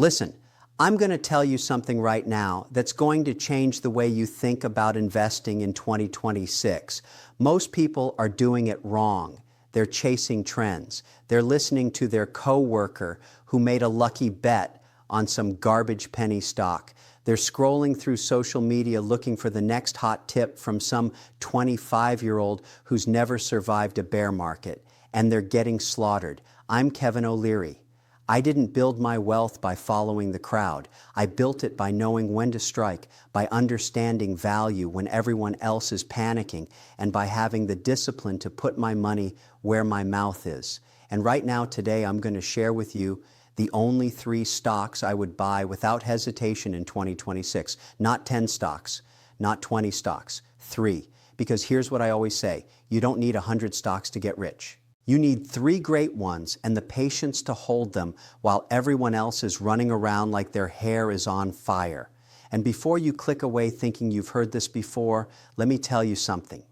Listen, I'm going to tell you something right now that's going to change the way you think about investing in 2026. Most people are doing it wrong. They're chasing trends. They're listening to their coworker who made a lucky bet on some garbage penny stock. They're scrolling through social media looking for the next hot tip from some 25-year-old who's never survived a bear market, and they're getting slaughtered. I'm Kevin O'Leary. I didn't build my wealth by following the crowd. I built it by knowing when to strike, by understanding value when everyone else is panicking, and by having the discipline to put my money where my mouth is. And right now, today, I'm going to share with you the only 3 stocks I would buy without hesitation in 2026. Not 10 stocks, not 20 stocks, 3. Because here's what I always say, you don't need 100 stocks to get rich. You need 3 great ones and the patience to hold them while everyone else is running around like their hair is on fire. And before you click away thinking you've heard this before, let me tell you something.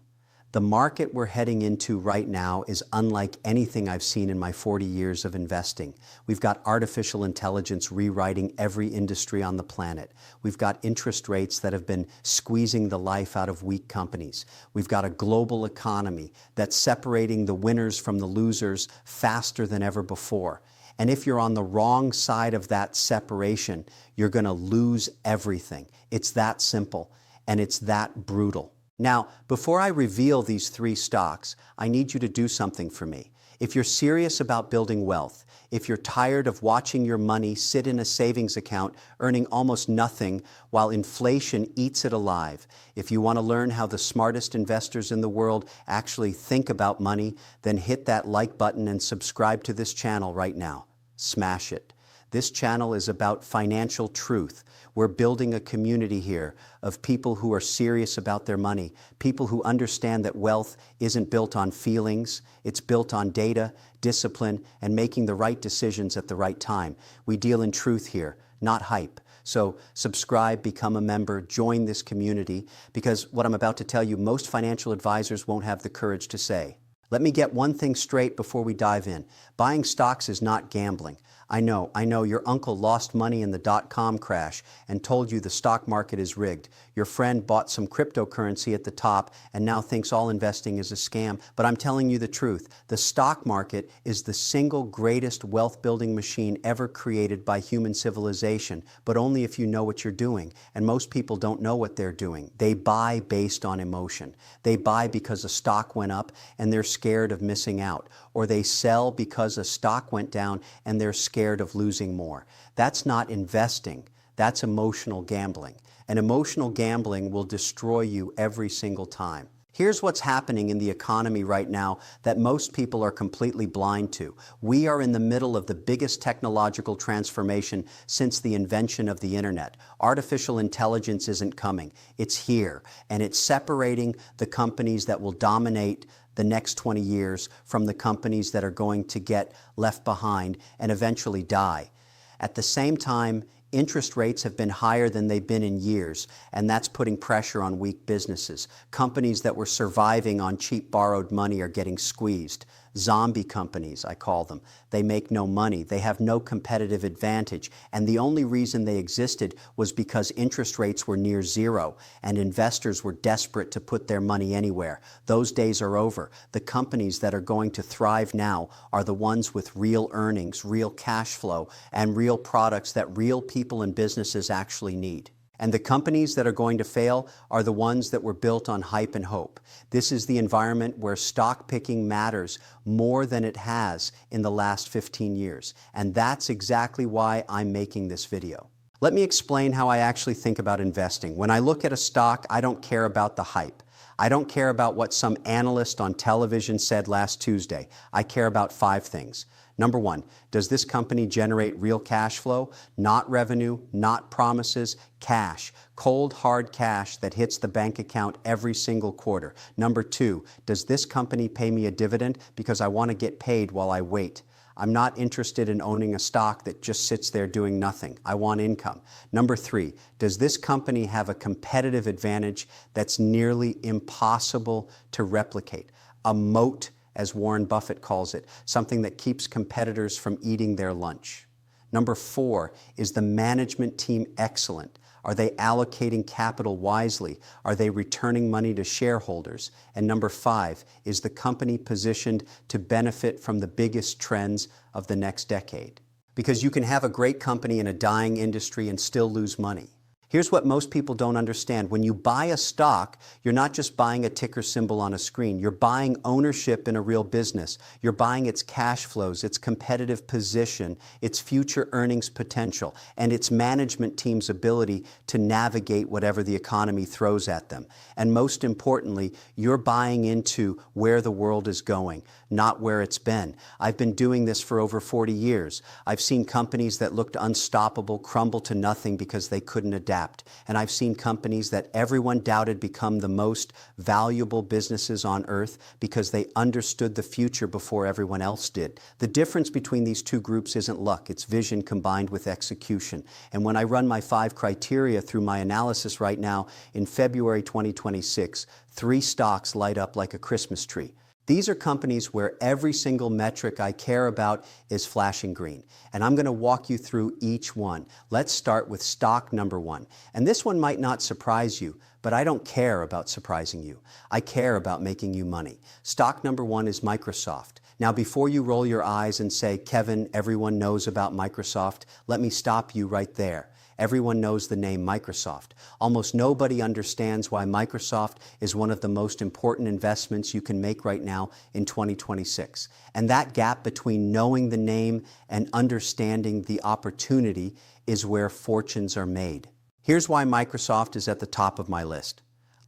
The market we're heading into right now is unlike anything I've seen in my 40 years of investing. We've got artificial intelligence rewriting every industry on the planet. We've got interest rates that have been squeezing the life out of weak companies. We've got a global economy that's separating the winners from the losers faster than ever before. And if you're on the wrong side of that separation, you're going to lose everything. It's that simple, and it's that brutal. Now, before I reveal these 3 stocks, I need you to do something for me. If you're serious about building wealth, if you're tired of watching your money sit in a savings account earning almost nothing while inflation eats it alive, if you want to learn how the smartest investors in the world actually think about money, then hit that like button and subscribe to this channel right now. Smash it. This channel is about financial truth. We're building a community here of people who are serious about their money, people who understand that wealth isn't built on feelings, it's built on data, discipline, and making the right decisions at the right time. We deal in truth here, not hype. So subscribe, become a member, join this community, because what I'm about to tell you, most financial advisors won't have the courage to say. Let me get one thing straight before we dive in. Buying stocks is not gambling. I know, your uncle lost money in the dot-com crash and told you the stock market is rigged. Your friend bought some cryptocurrency at the top and now thinks all investing is a scam. But I'm telling you the truth. The stock market is the single greatest wealth-building machine ever created by human civilization, but only if you know what you're doing. And most people don't know what they're doing. They buy based on emotion. They buy because a stock went up and they're scared of missing out. Or they sell because a stock went down and they're scared of losing more. That's not investing. That's emotional gambling. And emotional gambling will destroy you every single time. Here's what's happening in the economy right now that most people are completely blind to. We are in the middle of the biggest technological transformation since the invention of the internet. Artificial intelligence isn't coming. It's here, and it's separating the companies that will dominate the next 20 years from the companies that are going to get left behind and eventually die. At the same time, interest rates have been higher than they've been in years, and that's putting pressure on weak businesses. Companies that were surviving on cheap borrowed money are getting squeezed. Zombie companies, I call them. They make no money. They have no competitive advantage. And the only reason they existed was because interest rates were near zero and investors were desperate to put their money anywhere. Those days are over. The companies that are going to thrive now are the ones with real earnings, real cash flow, and real products that real people and businesses actually need. And the companies that are going to fail are the ones that were built on hype and hope. This is the environment where stock picking matters more than it has in the last 15 years. And that's exactly why I'm making this video. Let me explain how I actually think about investing. When I look at a stock, I don't care about the hype. I don't care about what some analyst on television said last Tuesday. I care about 5 things. Number 1, does this company generate real cash flow? Not revenue, not promises, cash. Cold, hard cash that hits the bank account every single quarter. Number 2, does this company pay me a dividend because I want to get paid while I wait? I'm not interested in owning a stock that just sits there doing nothing. I want income. Number 3, does this company have a competitive advantage that's nearly impossible to replicate? A moat, as Warren Buffett calls it, something that keeps competitors from eating their lunch. Number 4, is the management team excellent? Are they allocating capital wisely? Are they returning money to shareholders? And number 5, is the company positioned to benefit from the biggest trends of the next decade? Because you can have a great company in a dying industry and still lose money. Here's what most people don't understand. When you buy a stock, you're not just buying a ticker symbol on a screen. You're buying ownership in a real business. You're buying its cash flows, its competitive position, its future earnings potential, and its management team's ability to navigate whatever the economy throws at them. And most importantly, you're buying into where the world is going, not where it's been. I've been doing this for over 40 years. I've seen companies that looked unstoppable crumble to nothing because they couldn't adapt. And I've seen companies that everyone doubted become the most valuable businesses on earth because they understood the future before everyone else did. The difference between these two groups isn't luck, it's vision combined with execution. And when I run my 5 criteria through my analysis right now, in February 2026, 3 stocks light up like a Christmas tree. These are companies where every single metric I care about is flashing green. And I'm going to walk you through each one. Let's start with stock number 1. And this one might not surprise you, but I don't care about surprising you. I care about making you money. Stock number 1 is Microsoft. Now, before you roll your eyes and say, Kevin, everyone knows about Microsoft, let me stop you right there. Everyone knows the name Microsoft. Almost nobody understands why Microsoft is one of the most important investments you can make right now in 2026. And that gap between knowing the name and understanding the opportunity is where fortunes are made. Here's why Microsoft is at the top of my list.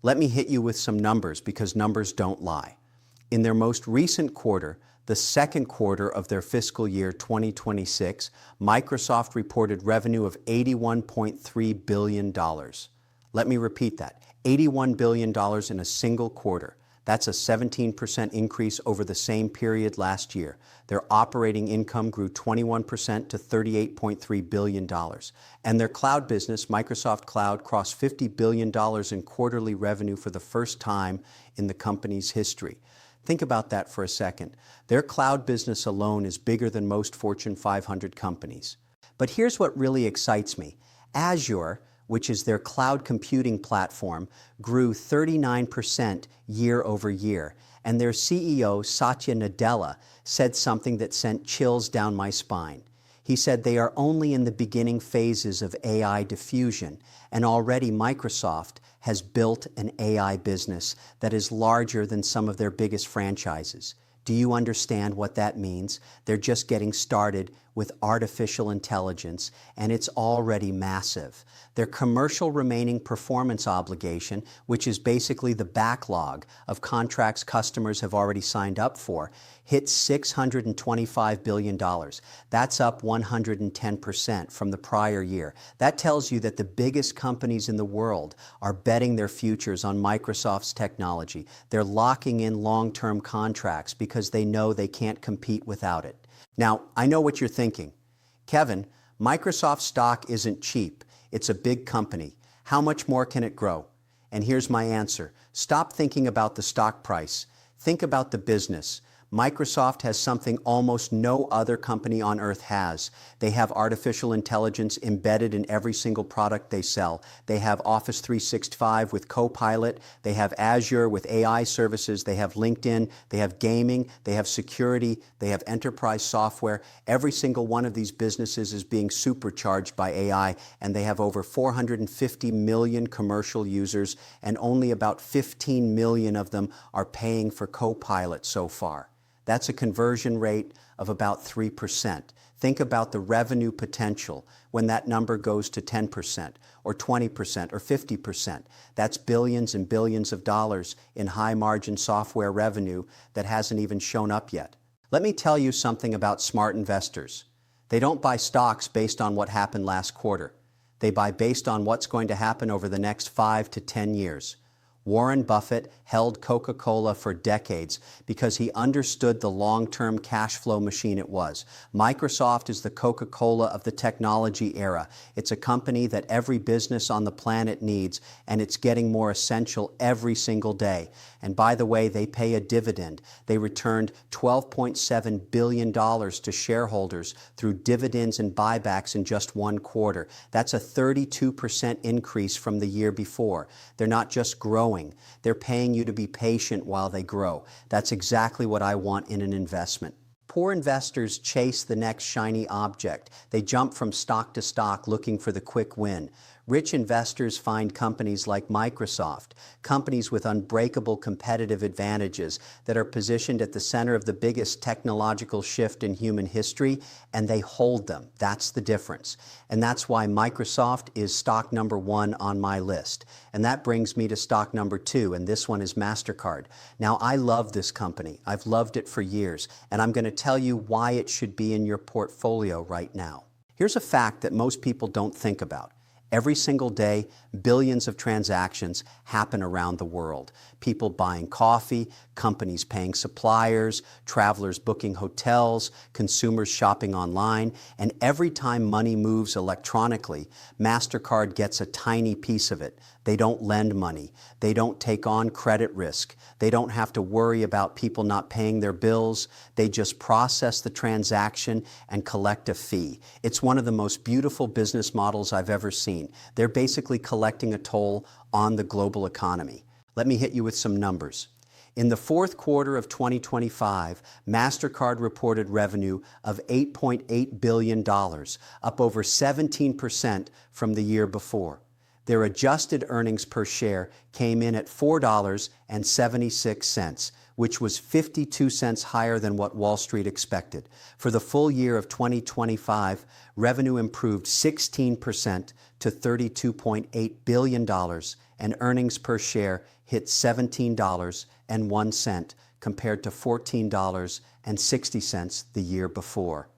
Let me hit you with some numbers because numbers don't lie. In their most recent quarter, the second quarter of their fiscal year 2026, Microsoft reported revenue of $81.3 billion. Let me repeat that, $81 billion in a single quarter. That's a 17% increase over the same period last year. Their operating income grew 21% to $38.3 billion. And their cloud business, Microsoft Cloud, crossed $50 billion in quarterly revenue for the first time in the company's history. Think about that for a second. Their cloud business alone is bigger than most Fortune 500 companies. But here's what really excites me. Azure, which is their cloud computing platform, grew 39% year over year. And their CEO, Satya Nadella, said something that sent chills down my spine. He said they are only in the beginning phases of AI diffusion, and already Microsoft has built an AI business that is larger than some of their biggest franchises. Do you understand what that means? They're just getting started with artificial intelligence, and it's already massive. Their commercial remaining performance obligation, which is basically the backlog of contracts customers have already signed up for, hit $625 billion. That's up 110% from the prior year. That tells you that the biggest companies in the world are betting their futures on Microsoft's technology. They're locking in long-term contracts because they know they can't compete without it. Now, I know what you're thinking. Kevin, Microsoft stock isn't cheap. It's a big company. How much more can it grow? And here's my answer. Stop thinking about the stock price. Think about the business. Microsoft has something almost no other company on earth has. They have artificial intelligence embedded in every single product they sell. They have Office 365 with Copilot. They have Azure with AI services. They have LinkedIn. They have gaming. They have security. They have enterprise software. Every single one of these businesses is being supercharged by AI, and they have over 450 million commercial users, and only about 15 million of them are paying for Copilot so far. That's a conversion rate of about 3%. Think about the revenue potential when that number goes to 10% or 20% or 50%. That's billions and billions of dollars in high-margin software revenue that hasn't even shown up yet. Let me tell you something about smart investors. They don't buy stocks based on what happened last quarter. They buy based on what's going to happen over the next 5 to 10 years. Warren Buffett held Coca-Cola for decades because he understood the long-term cash flow machine it was. Microsoft is the Coca-Cola of the technology era. It's a company that every business on the planet needs, and it's getting more essential every single day. And by the way, they pay a dividend. They returned $12.7 billion to shareholders through dividends and buybacks in just one quarter. That's a 32% increase from the year before. They're not just growing. They're paying you to be patient while they grow. That's exactly what I want in an investment. Poor investors chase the next shiny object. They jump from stock to stock looking for the quick win. Rich investors find companies like Microsoft, companies with unbreakable competitive advantages that are positioned at the center of the biggest technological shift in human history, and they hold them. That's the difference. And that's why Microsoft is stock number 1 on my list. And that brings me to stock number 2, and this one is Mastercard. Now, I love this company. I've loved it for years, and I'm going to tell you why it should be in your portfolio right now. Here's a fact that most people don't think about. Every single day, billions of transactions happen around the world. People buying coffee, companies paying suppliers, travelers booking hotels, consumers shopping online, and every time money moves electronically, Mastercard gets a tiny piece of it. They don't lend money. They don't take on credit risk. They don't have to worry about people not paying their bills. They just process the transaction and collect a fee. It's one of the most beautiful business models I've ever seen. They're basically collecting a toll on the global economy. Let me hit you with some numbers. In the fourth quarter of 2025, Mastercard reported revenue of $8.8 billion, up over 17% from the year before. Their adjusted earnings per share came in at $4.76, which was 52 cents higher than what Wall Street expected. For the full year of 2025, revenue improved 16% to $32.8 billion, and earnings per share hit $17.01 compared to $14.60 the year before.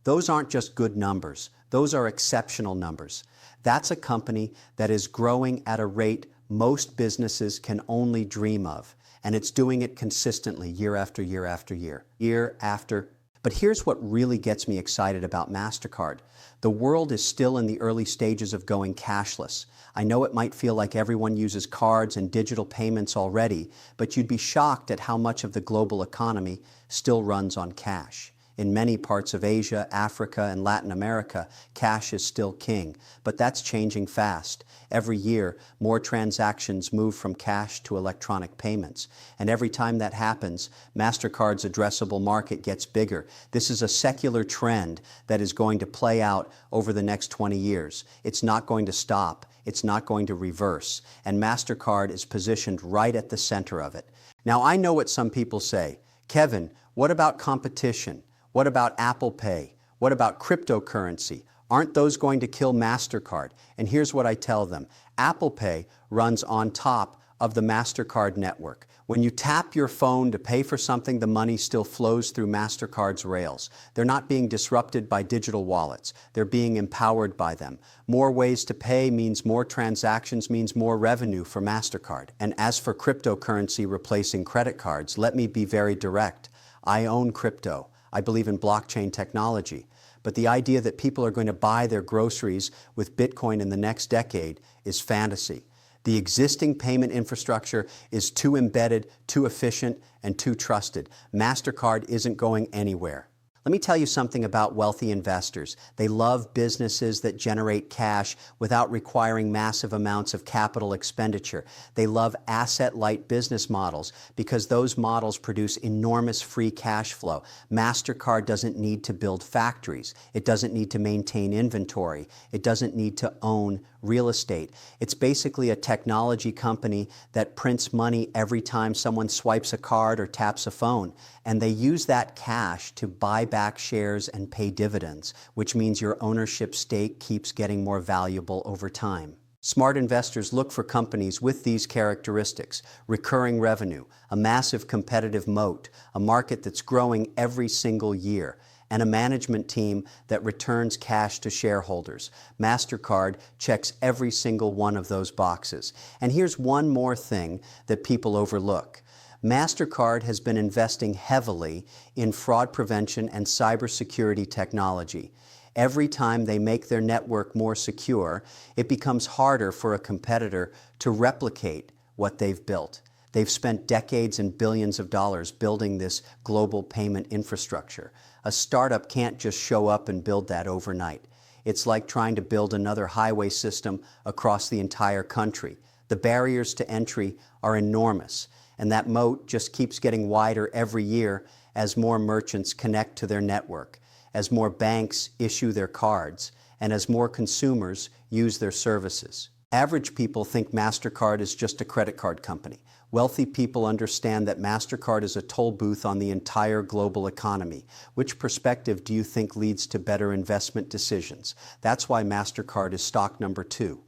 Those aren't just good numbers. Those are exceptional numbers. That's a company that is growing at a rate most businesses can only dream of. And it's doing it consistently year after year after year, year after. But here's what really gets me excited about Mastercard. The world is still in the early stages of going cashless. I know it might feel like everyone uses cards and digital payments already, but you'd be shocked at how much of the global economy still runs on cash. In many parts of Asia, Africa, and Latin America, cash is still king, but that's changing fast. Every year, more transactions move from cash to electronic payments. And every time that happens, Mastercard's addressable market gets bigger. This is a secular trend that is going to play out over the next 20 years. It's not going to stop. It's not going to reverse. And Mastercard is positioned right at the center of it. Now, I know what some people say. Kevin, what about competition? What about Apple Pay? What about cryptocurrency? Aren't those going to kill Mastercard? And here's what I tell them. Apple Pay runs on top of the Mastercard network. When you tap your phone to pay for something, the money still flows through Mastercard's rails. They're not being disrupted by digital wallets. They're being empowered by them. More ways to pay means more transactions, means more revenue for Mastercard. And as for cryptocurrency replacing credit cards, let me be very direct. I own crypto. I believe in blockchain technology. But the idea that people are going to buy their groceries with Bitcoin in the next decade is fantasy. The existing payment infrastructure is too embedded, too efficient, and too trusted. Mastercard isn't going anywhere. Let me tell you something about wealthy investors. They love businesses that generate cash without requiring massive amounts of capital expenditure. They love asset-light business models because those models produce enormous free cash flow. Mastercard doesn't need to build factories. It doesn't need to maintain inventory. It doesn't need to own real estate. It's basically a technology company that prints money every time someone swipes a card or taps a phone. And they use that cash to buy back shares and pay dividends, which means your ownership stake keeps getting more valuable over time. Smart investors look for companies with these characteristics: recurring revenue, a massive competitive moat, a market that's growing every single year, and a management team that returns cash to shareholders. Mastercard checks every single one of those boxes. And here's one more thing that people overlook. Mastercard has been investing heavily in fraud prevention and cybersecurity technology. Every time they make their network more secure, it becomes harder for a competitor to replicate what they've built. They've spent decades and billions of dollars building this global payment infrastructure. A startup can't just show up and build that overnight. It's like trying to build another highway system across the entire country. The barriers to entry are enormous, and that moat just keeps getting wider every year as more merchants connect to their network, as more banks issue their cards, and as more consumers use their services. Average people think Mastercard is just a credit card company. Wealthy people understand that Mastercard is a toll booth on the entire global economy. Which perspective do you think leads to better investment decisions? That's why Mastercard is stock number 2.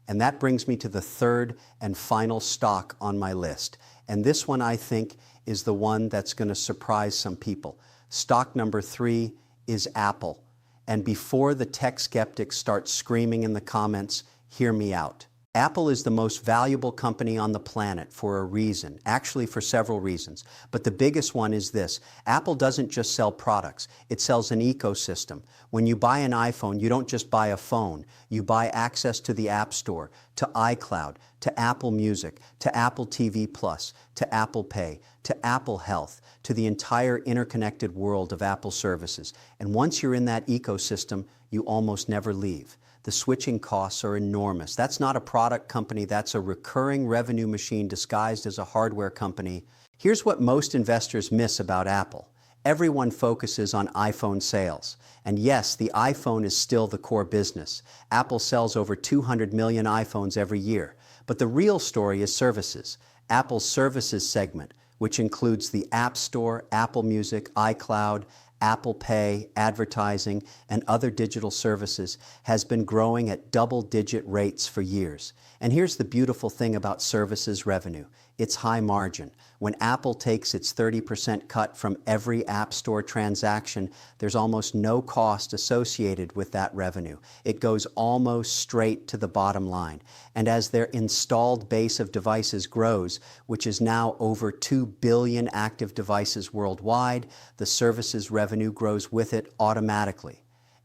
And that brings me to the third and final stock on my list. And this one, I think, is the one that's going to surprise some people. Stock number 3 is Apple. And before the tech skeptics start screaming in the comments, hear me out. Apple is the most valuable company on the planet for a reason, actually for several reasons. But the biggest one is this: Apple doesn't just sell products, it sells an ecosystem. When you buy an iPhone, you don't just buy a phone, you buy access to the App Store, to iCloud, to Apple Music, to Apple TV Plus, to Apple Pay, to Apple Health, to the entire interconnected world of Apple services. And once you're in that ecosystem, you almost never leave. The switching costs are enormous. That's not a product company, that's a recurring revenue machine disguised as a hardware company. Here's what most investors miss about Apple. Everyone focuses on iPhone sales. And yes, the iPhone is still the core business. Apple sells over 200 million iPhones every year. But the real story is services. Apple's services segment, which includes the App Store, Apple Music, iCloud, Apple Pay, advertising, and other digital services, has been growing at double-digit rates for years. And here's the beautiful thing about services revenue. It's high margin. When Apple takes its 30% cut from every App Store transaction, there's almost no cost associated with that revenue. It goes almost straight to the bottom line. And as their installed base of devices grows, which is now over 2 billion active devices worldwide, the services revenue grows with it automatically.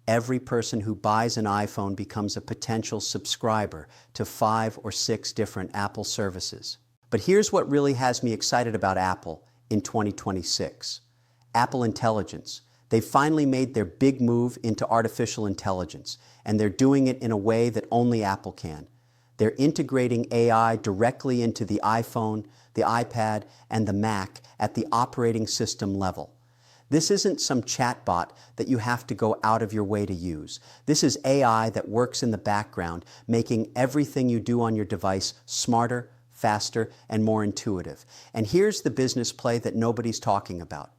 Every person who buys an iPhone becomes a potential subscriber to 5 or 6 different Apple services. But here's what really has me excited about Apple in 2026. Apple Intelligence. They've finally made their big move into artificial intelligence, and they're doing it in a way that only Apple can. They're integrating AI directly into the iPhone, the iPad, and the Mac at the operating system level. This isn't some chatbot that you have to go out of your way to use. This is AI that works in the background, making everything you do on your device smarter, faster, and more intuitive. And here's the business play that nobody's talking about.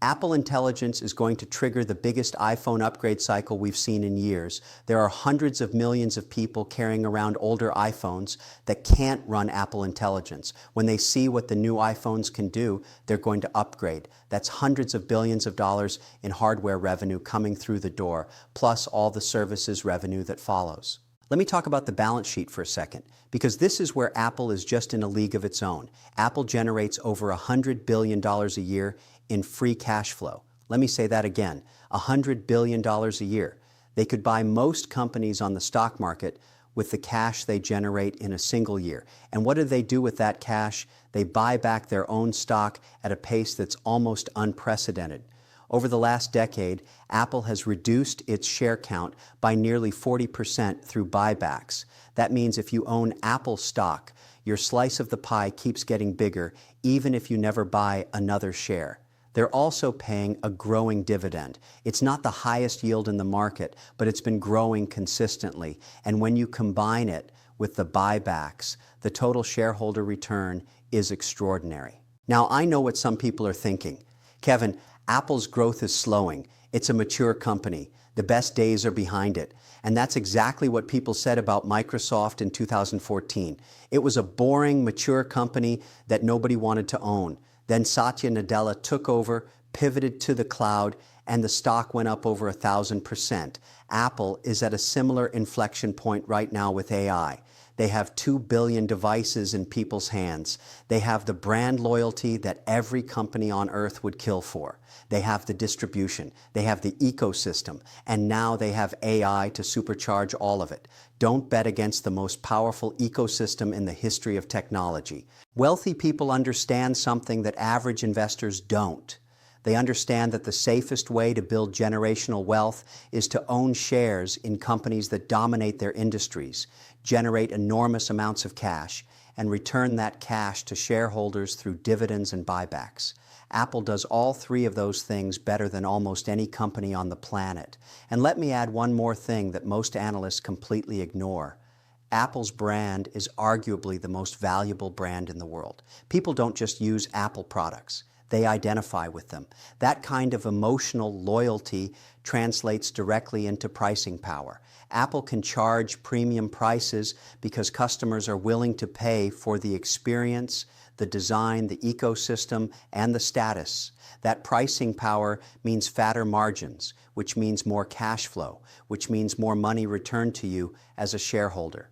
Apple Intelligence is going to trigger the biggest iPhone upgrade cycle we've seen in years. There are hundreds of millions of people carrying around older iPhones that can't run Apple Intelligence. When they see what the new iPhones can do, they're going to upgrade. That's hundreds of billions of dollars in hardware revenue coming through the door, plus all the services revenue that follows. Let me talk about the balance sheet for a second, because this is where Apple is just in a league of its own. Apple generates over $100 billion a year in free cash flow. Let me say that again, $100 billion a year. They could buy most companies on the stock market with the cash they generate in a single year. And what do they do with that cash? They buy back their own stock at a pace that's almost unprecedented. Over the last decade, Apple has reduced its share count by nearly 40% through buybacks. That means if you own Apple stock, your slice of the pie keeps getting bigger, even if you never buy another share. They're also paying a growing dividend. It's not the highest yield in the market, but it's been growing consistently. And when you combine it with the buybacks, the total shareholder return is extraordinary. Now, I know what some people are thinking. Kevin, Apple's growth is slowing. It's a mature company. The best days are behind it. And that's exactly what people said about Microsoft in 2014. It was a boring, mature company that nobody wanted to own. Then Satya Nadella took over, pivoted to the cloud, and the stock went up over 1,000%. Apple is at a similar inflection point right now with AI. They have 2 billion devices in people's hands. They have the brand loyalty that every company on earth would kill for. They have the distribution. They have the ecosystem. And now they have AI to supercharge all of it. Don't bet against the most powerful ecosystem in the history of technology. Wealthy people understand something that average investors don't. They understand that the safest way to build generational wealth is to own shares in companies that dominate their industries, generate enormous amounts of cash, and return that cash to shareholders through dividends and buybacks. Apple does all three of those things better than almost any company on the planet. And let me add one more thing that most analysts completely ignore. Apple's brand is arguably the most valuable brand in the world. People don't just use Apple products. They identify with them. That kind of emotional loyalty translates directly into pricing power. Apple can charge premium prices because customers are willing to pay for the experience, the design, the ecosystem, and the status. That pricing power means fatter margins, which means more cash flow, which means more money returned to you as a shareholder.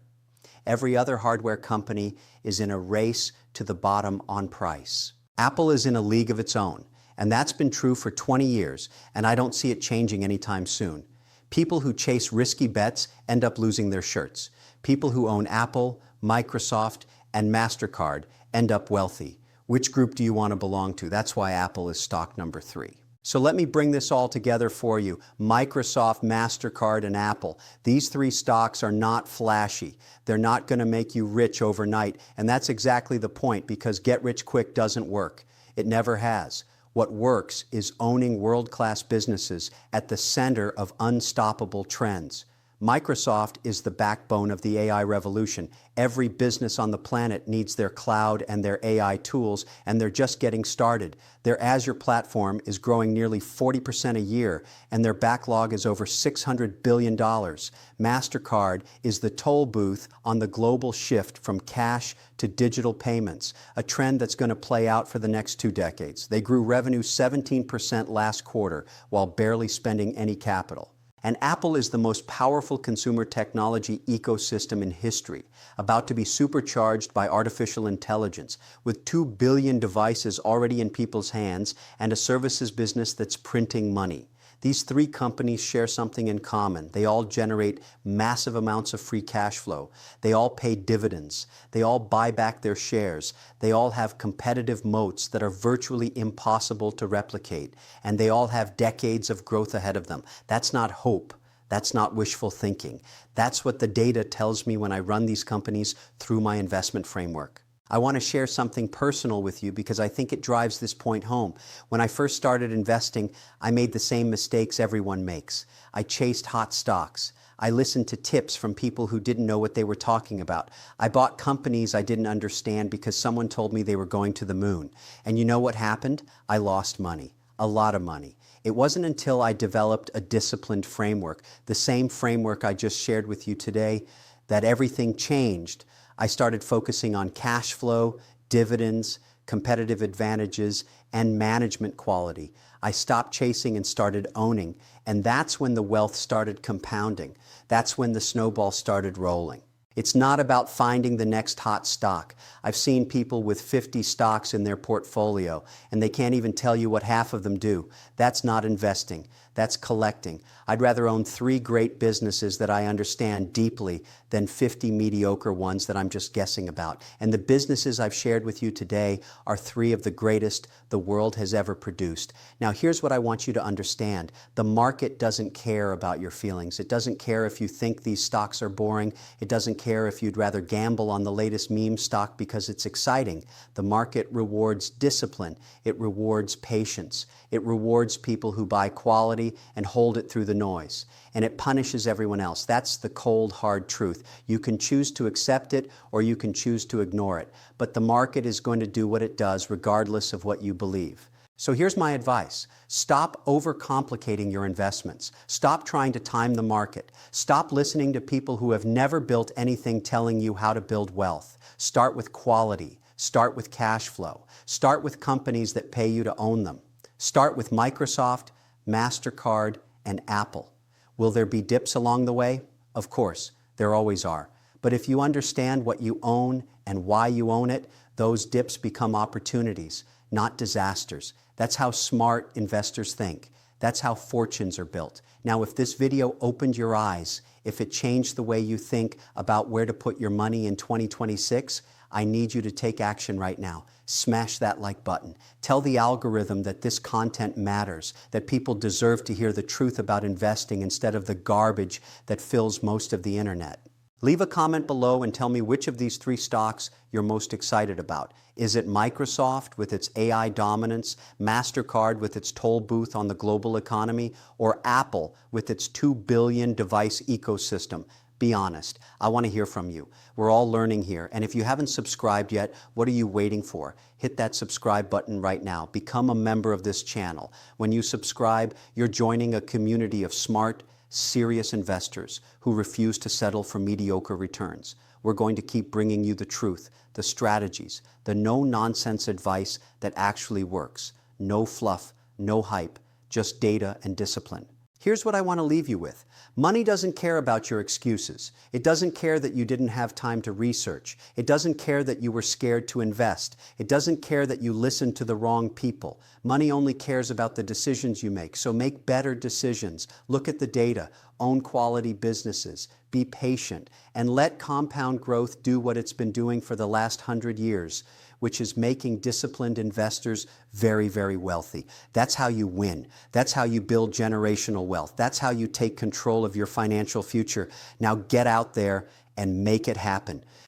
Every other hardware company is in a race to the bottom on price. Apple is in a league of its own, and that's been true for 20 years, and I don't see it changing anytime soon. People who chase risky bets end up losing their shirts. People who own Apple, Microsoft, and Mastercard end up wealthy. Which group do you want to belong to? That's why Apple is stock number 3. So let me bring this all together for you. Microsoft, Mastercard, and Apple. These 3 stocks are not flashy. They're not going to make you rich overnight. And that's exactly the point, because get rich quick doesn't work. It never has. What works is owning world-class businesses at the center of unstoppable trends. Microsoft is the backbone of the AI revolution. Every business on the planet needs their cloud and their AI tools, and they're just getting started. Their Azure platform is growing nearly 40% a year, and their backlog is over $600 billion. Mastercard is the toll booth on the global shift from cash to digital payments, a trend that's going to play out for the next 2 decades. They grew revenue 17% last quarter while barely spending any capital. And Apple is the most powerful consumer technology ecosystem in history, about to be supercharged by artificial intelligence, with 2 billion devices already in people's hands and a services business that's printing money. These 3 companies share something in common. They all generate massive amounts of free cash flow. They all pay dividends. They all buy back their shares. They all have competitive moats that are virtually impossible to replicate. And they all have decades of growth ahead of them. That's not hope. That's not wishful thinking. That's what the data tells me when I run these companies through my investment framework. I want to share something personal with you because I think it drives this point home. When I first started investing, I made the same mistakes everyone makes. I chased hot stocks. I listened to tips from people who didn't know what they were talking about. I bought companies I didn't understand because someone told me they were going to the moon. And you know what happened? I lost money. A lot of money. It wasn't until I developed a disciplined framework, the same framework I just shared with you today, that everything changed. I started focusing on cash flow, dividends, competitive advantages, and management quality. I stopped chasing and started owning. And that's when the wealth started compounding. That's when the snowball started rolling. It's not about finding the next hot stock. I've seen people with 50 stocks in their portfolio, and they can't even tell you what half of them do. That's not investing. That's collecting. I'd rather own 3 great businesses that I understand deeply than 50 mediocre ones that I'm just guessing about. And the businesses I've shared with you today are 3 of the greatest the world has ever produced. Now, here's what I want you to understand. The market doesn't care about your feelings. It doesn't care if you think these stocks are boring. It doesn't care if you'd rather gamble on the latest meme stock because it's exciting. The market rewards discipline. It rewards patience. It rewards people who buy quality and hold it through the noise. And it punishes everyone else. That's the cold, hard truth. You can choose to accept it or you can choose to ignore it. But the market is going to do what it does regardless of what you believe. So here's my advice. Stop overcomplicating your investments. Stop trying to time the market. Stop listening to people who have never built anything telling you how to build wealth. Start with quality. Start with cash flow. Start with companies that pay you to own them. Start with Microsoft, Mastercard, and Apple. Will there be dips along the way? Of course, there always are. But if you understand what you own and why you own it, those dips become opportunities, not disasters. That's how smart investors think. That's how fortunes are built. Now, if this video opened your eyes, if it changed the way you think about where to put your money in 2026, I need you to take action right now. Smash that like button. Tell the algorithm that this content matters, that people deserve to hear the truth about investing instead of the garbage that fills most of the internet. Leave a comment below and tell me which of these 3 stocks you're most excited about. Is it Microsoft with its AI dominance, Mastercard with its toll booth on the global economy, or Apple with its 2 billion device ecosystem? Be honest. I want to hear from you. We're all learning here. And if you haven't subscribed yet, what are you waiting for? Hit that subscribe button right now. Become a member of this channel. When you subscribe, you're joining a community of smart, serious investors who refuse to settle for mediocre returns. We're going to keep bringing you the truth, the strategies, the no-nonsense advice that actually works. No fluff, no hype, just data and discipline. Here's what I want to leave you with. Money doesn't care about your excuses. It doesn't care that you didn't have time to research. It doesn't care that you were scared to invest. It doesn't care that you listened to the wrong people. Money only cares about the decisions you make. So make better decisions. Look at the data. Own quality businesses. Be patient. And let compound growth do what it's been doing for the last 100 years, which is making disciplined investors very, very wealthy. That's how you win. That's how you build generational wealth. That's how you take control of your financial future. Now get out there and make it happen.